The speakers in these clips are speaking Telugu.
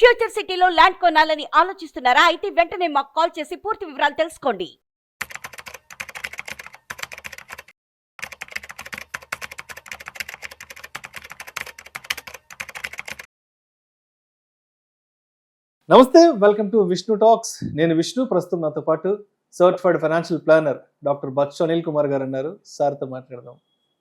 ఫ్యూచర్ సిటీలో ల్యాండ్ కొనాలని ఆలోచిస్తున్నారా? అయితే వెంటనే మాకు కాల్ చేసి పూర్తి వివరాలు తెలుసుకోండి. నమస్తే, వెల్కమ్ టు విష్ణు టాక్స్. నేను విష్ణు. ప్రస్తుతం నాతో పాటు certified financial planner doctor Bachchu Anil Kumar గారు ఉన్నారు. సార్తో మాట్లాడదాం.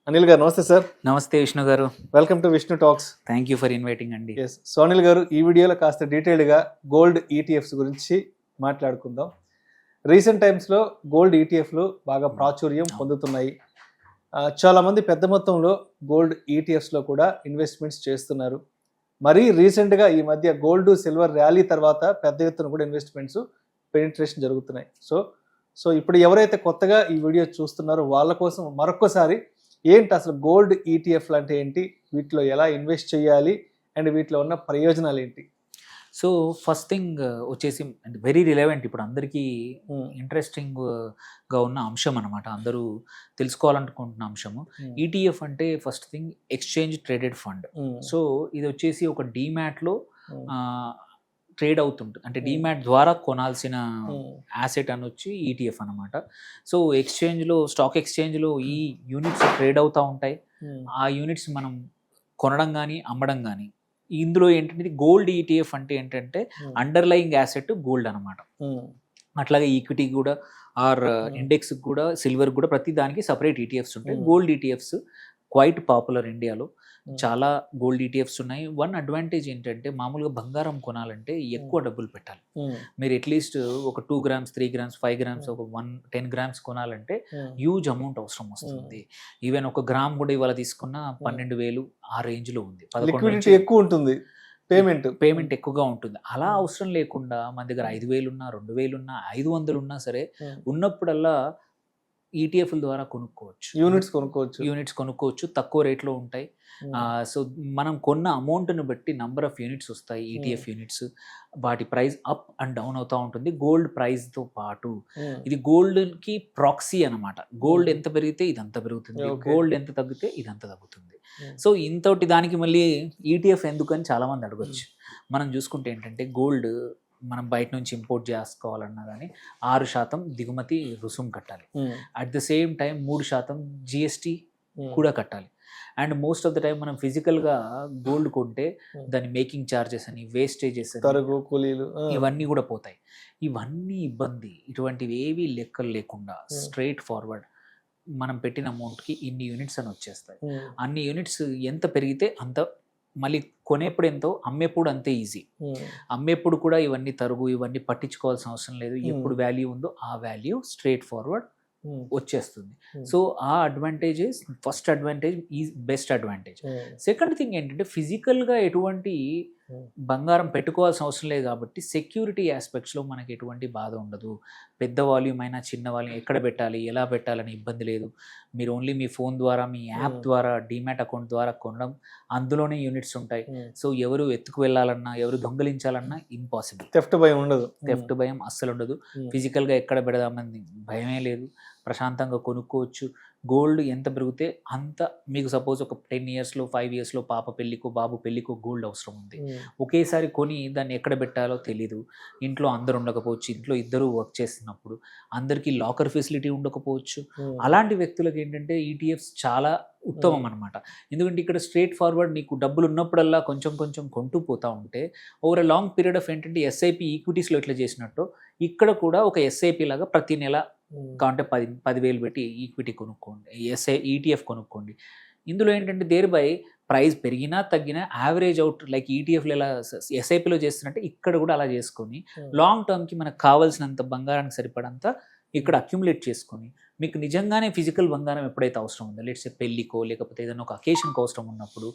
అనిల్ గారు నమస్తే సార్. నమస్తే విష్ణు గారు. Welcome to Vishnu talks. Thank you for inviting అండి. ఎస్. సో అనిల్ గారు, ఈ వీడియోలో కాస్త డీటెయిల్డ్గా గోల్డ్ ఈటీఎఫ్స్ గురించి మాట్లాడుకుందాం. రీసెంట్ టైమ్స్లో గోల్డ్ ఈటీఎఫ్లు బాగా ప్రాచుర్యం పొందుతున్నాయి. చాలామంది పెద్ద మొత్తంలో గోల్డ్ ఈటీఎఫ్స్లో కూడా ఇన్వెస్ట్మెంట్స్ చేస్తున్నారు. మరీ రీసెంట్గా ఈ మధ్య గోల్డ్ సిల్వర్ ర్యాలీ తర్వాత పెద్ద ఎత్తున కూడా ఇన్వెస్ట్మెంట్స్ పెనిట్రేషన్ జరుగుతున్నాయి. సో ఇప్పుడు ఎవరైతే కొత్తగా ఈ వీడియో చూస్తున్నారో వాళ్ళ కోసం మరొకసారి ఏంటి అసలు గోల్డ్ ఈటీఎఫ్లు అంటే ఏంటి, వీటిలో ఎలా ఇన్వెస్ట్ చేయాలి అండ్ వీటిలో ఉన్న ప్రయోజనాలు ఏంటి? సో ఫస్ట్ థింగ్ వచ్చేసి వెరీ రిలవెంట్, ఇప్పుడు అందరికీ ఇంట్రెస్టింగ్గా ఉన్న అంశం అనమాట, అందరూ తెలుసుకోవాలనుకుంటున్న అంశము. ఈటీఎఫ్ అంటే first thing exchange traded fund. So ఇది వచ్చేసి ఒక డీమ్యాట్లో ట్రేడ్ అవుతుంటుంది, అంటే డీమ్యాట్ ద్వారా కొనాల్సిన యాసెట్ అని వచ్చి ఈటీఎఫ్ అనమాట. సో ఎక్స్చేంజ్లో, స్టాక్ ఎక్స్చేంజ్లో ఈ యూనిట్స్ ట్రేడ్ అవుతూ ఉంటాయి. ఆ యూనిట్స్ మనం కొనడం కానీ అమ్మడం కానీ. ఇందులో ఏంటంటే గోల్డ్ ఈటీఎఫ్ అంటే ఏంటంటే అండర్లయింగ్ యాసెట్ గోల్డ్ అనమాట. అట్లాగే ఈక్విటీ కూడా ఆర్ ఇండెక్స్ కూడా సిల్వర్ కూడా ప్రతి దానికి సపరేట్ ఈటీఎఫ్స్ ఉంటాయి. గోల్డ్ ఈటీఎఫ్స్ క్వైట్ పాపులర్ ఇండియాలో. చాలా గోల్డ్ ఈటీఎఫ్స్ ఉన్నాయి. వన్ అడ్వాంటేజ్ ఏంటంటే మామూలుగా బంగారం కొనాలంటే ఎక్కువ డబ్బులు పెట్టాలి. మీరు అట్లీస్ట్ ఒక 2 grams 3 grams 5 grams ఒక 10 grams కొనాలంటే హ్యూజ్ అమౌంట్ అవసరం వస్తుంది. ఈవెన్ ఒక గ్రామ్ కూడా ఇవాళ తీసుకున్న 12,000 ఆ రేంజ్లో ఉంది. ఎక్కువ ఉంటుంది, పేమెంట్ ఎక్కువగా ఉంటుంది. అలా అవసరం లేకుండా మన దగ్గర 5,000 ఉన్నా 2,000 ఉన్నా 500 ఉన్నా సరే ఉన్నప్పుడల్లా ఈటీఎఫ్ల ద్వారా యూనిట్స్ కొనుక్కోవచ్చు. తక్కువ రేట్లో ఉంటాయి. సో మనం కొన్న అమౌంట్ని బట్టి నంబర్ ఆఫ్ యూనిట్స్ వస్తాయి. ఈటీఎఫ్ యూనిట్స్, వాటి ప్రైస్ అప్ అండ్ డౌన్ అవుతూ ఉంటుంది గోల్డ్ ప్రైస్తో పాటు. ఇది గోల్డ్కి ప్రాక్సీ అనమాట. గోల్డ్ ఎంత పెరిగితే ఇదంత పెరుగుతుంది, గోల్డ్ ఎంత తగ్గితే ఇదంత తగ్గుతుంది. సో ఇంతటి దానికి మళ్ళీ ఈటీఎఫ్ ఎందుకని చాలామంది అడగచ్చు. మనం చూసుకుంటే ఏంటంటే గోల్డ్ మనం బయట నుంచి ఇంపోర్ట్ చేసుకోవాలన్నా కానీ 6% దిగుమతి రుసుం కట్టాలి. At the same time 3% GST కూడా కట్టాలి. And most of the time మనం ఫిజికల్గా గోల్డ్ కొంటే దాని మేకింగ్ ఛార్జెస్ అని, వేస్టేజెస్ అని, కూలీలు ఇవన్నీ కూడా పోతాయి. ఇవన్నీ ఇబ్బంది. ఇటువంటివి ఏవి లెక్కలు లేకుండా స్ట్రైట్ ఫార్వర్డ్ మనం పెట్టిన అమౌంట్కి ఇన్ని యూనిట్స్ అని వచ్చేస్తాయి. అన్ని యూనిట్స్ ఎంత పెరిగితే అంత, మళ్ళీ కొనేప్పుడు ఎంతో, అమ్మేప్పుడు అంతే ఈజీ. అమ్మేప్పుడు కూడా ఇవన్నీ తరుగు ఇవన్నీ పట్టించుకోవాల్సిన అవసరం లేదు. ఎప్పుడు వాల్యూ ఉందో ఆ వాల్యూ స్ట్రైట్ ఫార్వర్డ్ వచ్చేస్తుంది. సో ఆ advantages, first advantage is best advantage. Second thing ఏంటంటే ఫిజికల్గా ఎటువంటి బంగారం పెట్టుకోవాల్సిన అవసరం లేదు కాబట్టి సెక్యూరిటీ ఆస్పెక్ట్స్లో మనకి ఎటువంటి బాధ ఉండదు. పెద్ద వాల్యూమ్ అయినా చిన్న వాల్యూమ్ ఎక్కడ పెట్టాలి, ఎలా పెట్టాలని ఇబ్బంది లేదు. మీరు ఓన్లీ మీ ఫోన్ ద్వారా, మీ యాప్ ద్వారా, డీమ్యాట్ అకౌంట్ ద్వారా కొనడం, అందులోనే యూనిట్స్ ఉంటాయి. సో ఎవరు ఎత్తుకు వెళ్ళాలన్నా, ఎవరు దొంగలించాలన్నా ఇంపాసిబుల్. థెఫ్ట్ భయం ఉండదు. థెఫ్ట్ భయం అస్సలు ఉండదు. ఫిజికల్గా ఎక్కడ పెడదామని భయమే లేదు. ప్రశాంతంగా కొనుక్కోవచ్చు. గోల్డ్ ఎంత పెరిగితే అంత, మీకు సపోజ్ ఒక 10 yearsలో 5 yearsలో పాప పెళ్ళికో బాబు పెళ్ళికో గోల్డ్ అవసరం ఉంది. ఒకేసారి కొని దాన్ని ఎక్కడ పెట్టాలో తెలీదు. ఇంట్లో అందరు ఉండకపోవచ్చు, ఇంట్లో ఇద్దరు వర్క్ చేస్తున్నప్పుడు అందరికీ లాకర్ ఫెసిలిటీ ఉండకపోవచ్చు. అలాంటి వ్యక్తులకు ఏంటంటే ఈటీఎఫ్స్ చాలా ఉత్తమం అనమాట. ఎందుకంటే ఇక్కడ స్ట్రేట్ ఫార్వర్డ్ నీకు డబ్బులు ఉన్నప్పుడల్లా కొంచెం కొంచెం కొంటూ పోతూ ఉంటే over a long period of ఏంటంటే ఎస్ఐపి ఈక్విటీస్లో ఎట్లా చేసినట్టు ఇక్కడ కూడా ఒక ఎస్ఐపి లాగా ప్రతి నెల కాంటే 10,000 పెట్టి ఈక్విటీ కొనుక్కోండి, ఈటీఎఫ్ కొనుక్కోండి. ఇందులో ఏంటంటే దేర్ బై ప్రైస్ పెరిగినా తగ్గినా యావరేజ్ అవుట్, లైక్ ఈటీఎఫ్లు ఎలా ఎస్ఐపిలో చేస్తున్నట్టే ఇక్కడ కూడా అలా చేసుకొని లాంగ్ టర్మ్కి మనకు కావాల్సినంత బంగారానికి సరిపడంత ఇక్కడ అక్యుములేట్ చేసుకొని, మీకు నిజంగానే ఫిజికల్ బంగారం ఎప్పుడైతే అవసరం ఉందో, లెట్స్ సే పెళ్ళికో లేకపోతే ఏదైనా ఒక అకేషన్కి అవసరం ఉన్నప్పుడు,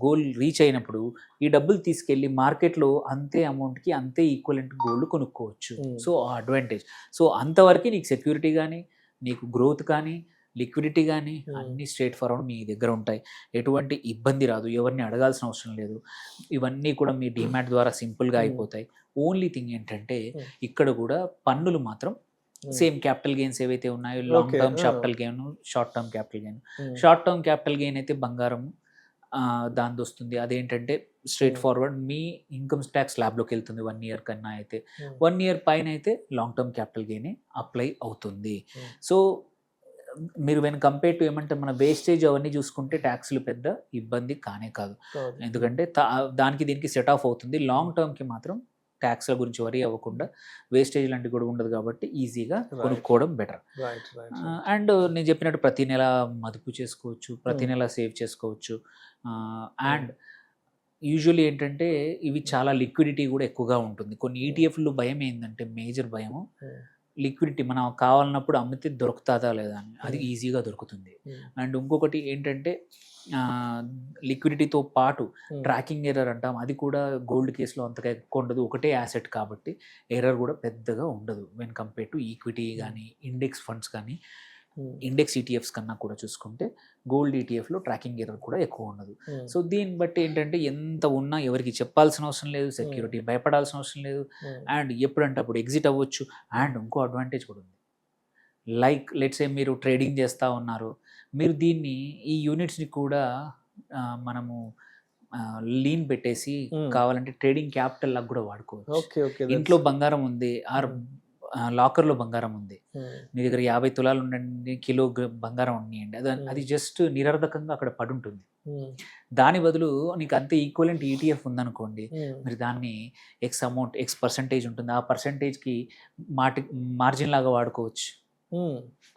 గోల్ రీచ్ అయినప్పుడు ఈ డబ్బులు తీసుకెళ్ళి మార్కెట్లో అంతే అమౌంట్కి అంతే ఈక్వలెంట్ గోల్డ్ కొనుక్కోవచ్చు. సో ఆ అడ్వాంటేజ్. సో అంతవరకు నీకు సెక్యూరిటీ కానీ, నీకు గ్రోత్ కానీ, లిక్విడిటీ కానీ అన్నీ స్ట్రేట్ ఫార్వర్డ్ మీ దగ్గర ఉంటాయి. ఎటువంటి ఇబ్బంది రాదు, ఎవరిని అడగాల్సిన అవసరం లేదు. ఇవన్నీ కూడా మీ డీమ్యాట్ ద్వారా సింపుల్గా అయిపోతాయి. ఓన్లీ థింగ్ ఏంటంటే ఇక్కడ కూడా పన్నులు మాత్రం సేమ్ క్యాపిటల్ గెయిన్స్ ఏవైతే ఉన్నాయో, long term capital gain, short term capital gain. Short term capital gain అయితే బంగారం దానిది వస్తుంది. అదేంటంటే స్ట్రెయిట్ ఫార్వర్డ్ మీ ఇన్కమ్ ట్యాక్స్ స్లాబ్లోకి వెళ్తుంది 1 ఇయర్ కన్నా అయితే. 1 ఇయర్ పైన అయితే long term capital gain apply అవుతుంది. సో మీరు వెన్ కంపేర్ టు ఏమంటే మన వేస్టేజ్ అవన్నీ చూసుకుంటే ట్యాక్స్లు పెద్ద ఇబ్బంది కానే కాదు. ఎందుకంటే దానికి దీనికి సెట్ ఆఫ్ అవుతుంది. లాంగ్ టర్మ్కి మాత్రం ట్యాక్స్ల గురించి వరీ అవ్వకుండా వేస్టేజ్ లాంటివి కూడా ఉండదు కాబట్టి ఈజీగా కొనుక్కోవడం బెటర్. అండ్ నేను చెప్పినట్టు ప్రతి నెల మదుపు చేసుకోవచ్చు, ప్రతి నెల సేవ్ చేసుకోవచ్చు. అండ్ యూజువల్లీ ఏంటంటే ఇవి చాలా లిక్విడిటీ కూడా ఎక్కువగా ఉంటుంది. కొన్ని ఈటీఎఫ్లు భయం ఏంటంటే మేజర్ భయము లిక్విడిటీ, మనం కావాలన్నప్పుడు అమ్మితే దొరుకుతుందా లేదా అని. అది ఈజీగా దొరుకుతుంది. అండ్ ఇంకొకటి ఏంటంటే లిక్విడిటీతో పాటు ట్రాకింగ్ ఎర్రర్ అంటాం, అది కూడా గోల్డ్ కేసులో అంతగా ఎక్కువ ఉండదు. ఒకటే యాసెట్ కాబట్టి ఎర్రర్ కూడా పెద్దగా ఉండదు వెన్ కంపేర్ టు ఈక్విటీ కానీ ఇండెక్స్ ఫండ్స్ కానీ ఇండెక్స్ ఈటీఎఫ్స్ కన్నా కూడా చూసుకుంటే గోల్డ్ ఈటీఎఫ్లో ట్రాకింగ్ ఎర్రర్ కూడా ఎక్కువ ఉండదు. సో దీన్ని బట్టి ఏంటంటే ఎంత ఉన్నా ఎవరికి చెప్పాల్సిన అవసరం లేదు, సెక్యూరిటీ భయపడాల్సిన అవసరం లేదు. అండ్ ఎప్పుడంటే అప్పుడు ఎగ్జిట్ అవ్వచ్చు. అండ్ ఇంకో అడ్వాంటేజ్ కూడా ఉంది. లైక్ లెట్స్ ఏ మీరు ట్రేడింగ్ చేస్తూ ఉన్నారు, మీరు దీన్ని ఈ యూనిట్స్ని కూడా మనము లీన్ పెట్టేసి కావాలంటే ట్రేడింగ్ క్యాపిటల్ లాగా కూడా వాడుకోవచ్చు. ఇంట్లో బంగారం ఉంది ఆర్ లాకర్లో బంగారం ఉంది, మీ దగ్గర 50 తులాలు ఉండండి, కిలో బంగారం ఉన్నాయండి, అది జస్ట్ నిరర్ధకంగా అక్కడ పడి ఉంటుంది. దాని బదులు నీకు అంతే ఈక్వలెంట్ ఈటీఎఫ్ ఉందనుకోండి, మరి దాన్ని ఎక్స్ పర్సెంటేజ్ ఉంటుంది, ఆ పర్సెంటేజ్కి మార్జిన్ లాగా వాడుకోవచ్చు.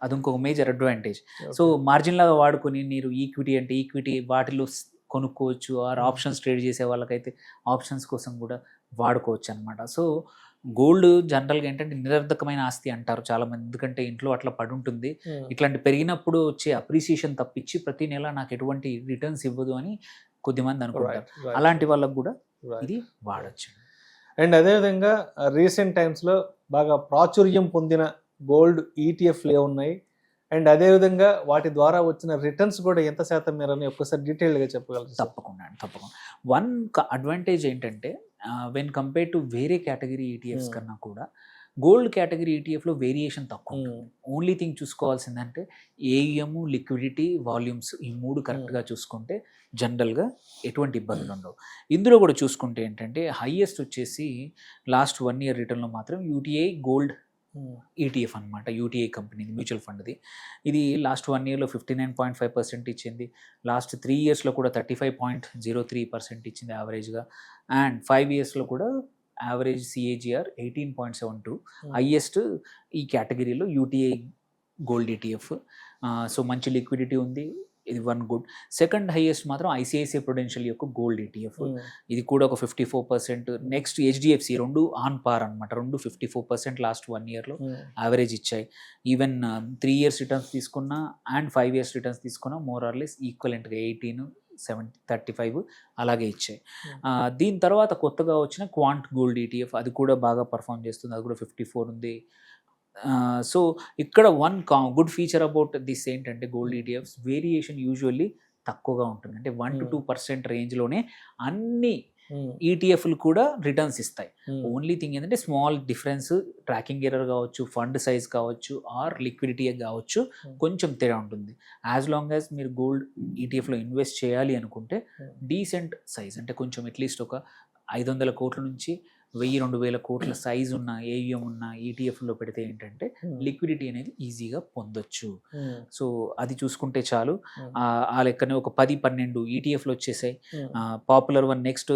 అది ఇంకొక మేజర్ అడ్వాంటేజ్. సో మార్జిన్ లాగా వాడుకొని మీరు ఈక్విటీ అంటే ఈక్విటీ వాటిలో కొనుక్కోవచ్చు. ఆర్ ఆప్షన్స్ ట్రేడ్ చేసే వాళ్ళకైతే ఆప్షన్స్ కోసం కూడా వాడుకోవచ్చు అనమాట. సో గోల్డ్ జనరల్గా ఏంటంటే నిరర్ధకమైన ఆస్తి అంటారు చాలామంది, ఎందుకంటే ఇంట్లో అట్లా పడి ఉంటుంది. ఇట్లాంటి పెరిగినప్పుడు వచ్చే అప్రిసియేషన్ తప్పించి ప్రతి నెల నాకు ఎటువంటి రిటర్న్స్ ఇవ్వదు అని కొద్దిమంది అనుకుంటారు. అలాంటి వాళ్ళకు కూడా ఇది వాడచ్చు. అండ్ అదేవిధంగా రీసెంట్ టైమ్స్లో బాగా ప్రాచుర్యం పొందిన గోల్డ్ ఈటీఎఫ్లు ఏమున్నాయి, అండ్ అదేవిధంగా వాటి ద్వారా వచ్చిన రిటర్న్స్ కూడా ఎంత శాతం మేరని ఒక్కసారి డీటెయిల్గా చెప్పగలరు? తప్పకుండా. వన్ అడ్వాంటేజ్ ఏంటంటే వెన్ కంపేర్ టు వేరే కేటగిరీ ఈటీఎఫ్స్ కన్నా కూడా గోల్డ్ కేటగిరీ ఈటీఎఫ్లో వేరియేషన్ తక్కువ. ఓన్లీ థింగ్ చూసుకోవాల్సిందంటే ఏయుఎం, లిక్విడిటీ, వాల్యూమ్స్, ఈ 3 కరెక్ట్గా చూసుకుంటే జనరల్గా ఎటువంటి ఇబ్బందులు ఉండవు. ఇందులో కూడా చూసుకుంటే ఏంటంటే హైయెస్ట్ వచ్చేసి లాస్ట్ 1 ఇయర్ రిటర్న్లో మాత్రం యూటీఐ గోల్డ్ ఈటీఎఫ్ అనమాట. యూటీఐ కంపెనీది మ్యూచువల్ ఫండ్ది. ఇది లాస్ట్ 1 ఇయర్లో 59.5% ఇచ్చింది. లాస్ట్ 3 ఇయర్స్లో కూడా 35.03% ఇచ్చింది యావరేజ్గా. అండ్ 5 ఇయర్స్లో కూడా యావరేజ్ సిఏజిఆర్ 18.72. హైయెస్ట్ ఈ కేటగిరీలో యూటీఐ గోల్డ్ ఈటీఎఫ్. సో మంచి లిక్విడిటీ ఉంది, ఇది వన్ గుడ్. సెకండ్ హైయెస్ట్ మాత్రం ఐసిఐసిఐ ప్రుడెన్షియల్ యొక్క గోల్డ్ ఈటీఎఫ్, ఇది కూడా ఒక 54%. నెక్స్ట్ హెచ్డిఎఫ్సి, రెండు ఆన్ పార్ అనమాట, రెండు 54% లాస్ట్ 1 ఇయర్లో యావరేజ్ ఇచ్చాయి. ఈవెన్ 3 ఇయర్స్ రిటర్న్స్ తీసుకున్నా అండ్ 5 ఇయర్స్ రిటర్న్స్ తీసుకున్నా మోర్ ఆర్ లెస్ ఈక్వలెంట్గా 18, 70, 35 అలాగే ఇచ్చాయి. దీని తర్వాత కొత్తగా వచ్చిన క్వాంట్ గోల్డ్ ఈటీఎఫ్, అది కూడా బాగా పర్ఫామ్ చేస్తుంది, అది కూడా 54 ఉంది. సో ఇక్కడ one good feature about this ఏంటంటే గోల్డ్ ఈటీఎఫ్స్ వేరియేషన్ యూజువల్లీ తక్కువగా ఉంటుంది. అంటే 1 to 2% రేంజ్లోనే అన్ని ఈటీఎఫ్లు కూడా రిటర్న్స్ ఇస్తాయి. ఓన్లీ థింగ్ ఏంటంటే స్మాల్ డిఫరెన్స్, ట్రాకింగ్ ఎర్రర్ కావచ్చు, ఫండ్ సైజ్ కావచ్చు, ఆర్ లిక్విడిటీ కావచ్చు, కొంచెం తేడా ఉంటుంది. యాజ్ లాంగ్ యాజ్ మీరు గోల్డ్ ఈటీఎఫ్లో ఇన్వెస్ట్ చేయాలి అనుకుంటే డీసెంట్ సైజ్, అంటే కొంచెం అట్లీస్ట్ ఒక 500 కోట్ల నుంచి 1000-2000 కోట్ల సైజు ఉన్న ఏయుఎం ఉన్న ఈటీఎఫ్లో పెడితే ఏంటంటే లిక్విడిటీ అనేది ఈజీగా పొందొచ్చు. సో అది చూసుకుంటే చాలు. ఆ లెక్కనే ఒక 10-12 ఈటీఎఫ్లు వచ్చేసాయి. పాపులర్ వన్ నెక్స్ట్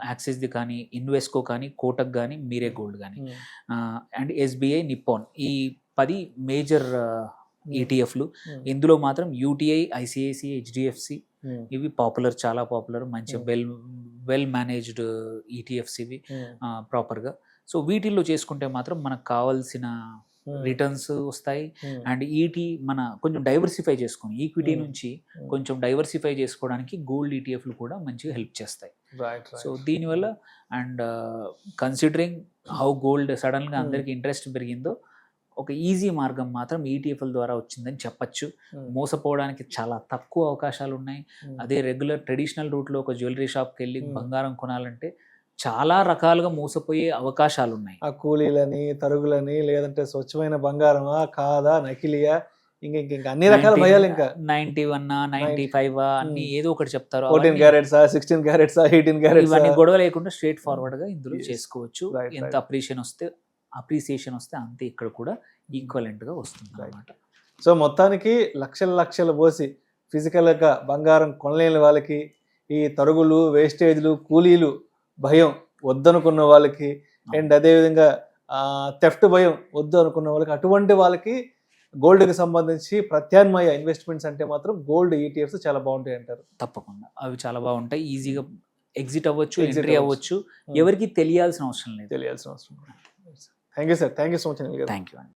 యాక్సిస్ది కానీ, ఇన్వెస్కో కానీ, కోటక్ కానీ, మీరే గోల్డ్ కానీ, అండ్ ఎస్బీఐ, నిప్పాన్, ఈ 10 మేజర్ ఈటీఎఫ్లు. ఇందులో మాత్రం యూటీఐ, ఐసిఐసిఐ, హెచ్డిఎఫ్సి ఇవి పాపులర్, చాలా పాపులర్, మంచి వెల్ మేనేజ్డ్ ఈటీఎఫ్స్ ఇవి ప్రాపర్గా. సో వీటిల్లో చేసుకుంటే మాత్రం మనకు కావాల్సిన రిటర్న్స్ వస్తాయి. అండ్ మన కొంచెం డైవర్సిఫై చేసుకొని ఈక్విటీ నుంచి కొంచెం డైవర్సిఫై చేసుకోవడానికి గోల్డ్ ఈటీఎఫ్లు కూడా మంచిగా హెల్ప్ చేస్తాయి. సో దీనివల్ల అండ్ కన్సిడరింగ్ హౌ గోల్డ్ సడన్గా అందరికీ ఇంట్రెస్ట్ పెరిగిందో ఒక ఈజీ మార్గం మాత్రం ఈటీఎఫ్ల ద్వారా వచ్చిందని చెప్పచ్చు. మోసపోవడానికి చాలా తక్కువ అవకాశాలు ఉన్నాయి. అదే రెగ్యులర్ ట్రెడిషనల్ రూట్లో ఒక జ్యువెలరీ షాప్కి వెళ్ళి బంగారం కొనాలంటే చాలా రకాలుగా మోసపోయే అవకాశాలు ఉన్నాయి. ఆ కూలీలని, తరుగులని, లేదంటే స్వచ్ఛమైన బంగారమా కాదా, నకిలియా, ఇంకా అన్ని రకాల భయాలు, ఇంకా 91 95 అన్ని ఏదో ఒకటి చెప్తారు. 14 క్యారెట్సా 16 క్యారెట్సా 18 క్యారెట్సా ఇవన్నీ గొడవ లేకుండా స్ట్రేట్ ఫార్వర్డ్ గా ఇందులో Yes. చేసుకోవచ్చు. Right, ఎంత right. అప్రిసియేషన్ వస్తే అంతే ఇక్కడ కూడా ఈక్వలెంట్ గా వస్తుంది అన్నమాట. సో మొత్తానికి లక్షలు పోసి ఫిజికల్గా బంగారం కొనలేని వాళ్ళకి, ఈ తరుగులు వేస్టేజ్లు కూలీలు భయం వద్దనుకున్న వాళ్ళకి, అండ్ అదేవిధంగా థెఫ్ట్ భయం వద్దు అనుకున్న వాళ్ళకి, అటువంటి వాళ్ళకి గోల్డ్కి సంబంధించి ప్రత్యామ్నాయ ఇన్వెస్ట్మెంట్స్ అంటే మాత్రం గోల్డ్ ఈటీఎఫ్స్ చాలా బాగుంటాయి అంటారు. తప్పకుండా అవి చాలా బాగుంటాయి. ఈజీగా ఎగ్జిట్ అవ్వచ్చు, Exit ఎంట్రీ అవ్వచ్చు. అవ్వచ్చు. ఎవరికి తెలియాల్సిన అవసరం లేదు. తెలియాల్సిన అవసరం. Thank you sir, thank you so much. Thank you అండి.